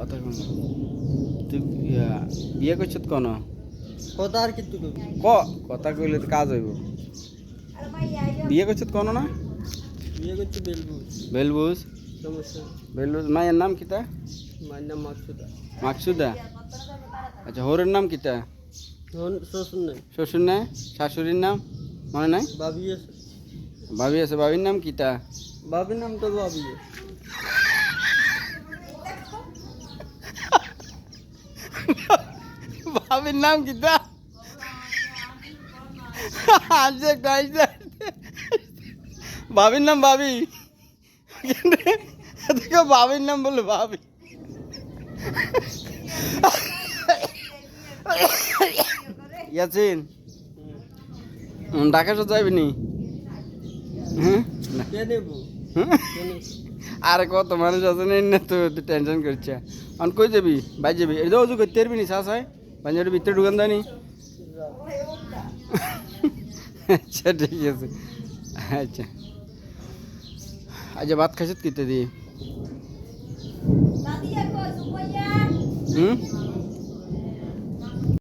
কথা কম তুই বিয়ে করছিস কোন কথা আর কি তুই ক কথা কইলে তো কাজ হইব বিয়ে করছিস কোন না বিয়ে করছি বেলবুজ বেলবুজ সমস্যা বেলবুজ মায়ের নাম কিতা মায়ের নাম মাকসুদা মাকসুদা আচ্ছা হোরের নাম কিতা শ্বশুর নেই শ্বশুর নাই শাশুড়ির নাম মনে নাই ভাবি আছে ভাবি আছে ভাবির নাম কিতা ভাবির নাম তো ভাবি ভাবির নাম কিতা আজকে গাইছে ভাবির নাম ভাবি দেখো ভাবির নাম বললো ভাবি ইয়াসিন ঢাকা তো যাবি নি কে নেবো আরে কত মানুষ আছে না তো টেনশন করছে অন কই যাবি বাই যাবি এটা অজু করতে পারবি নি শ্বাস হয় বাঞ্জারের ভিতরে ঢুকান দেয়নি আচ্ছা ঠিক আছে আচ্ছা আচ্ছা ভাত খাইছত কিতে দিয়ে হুম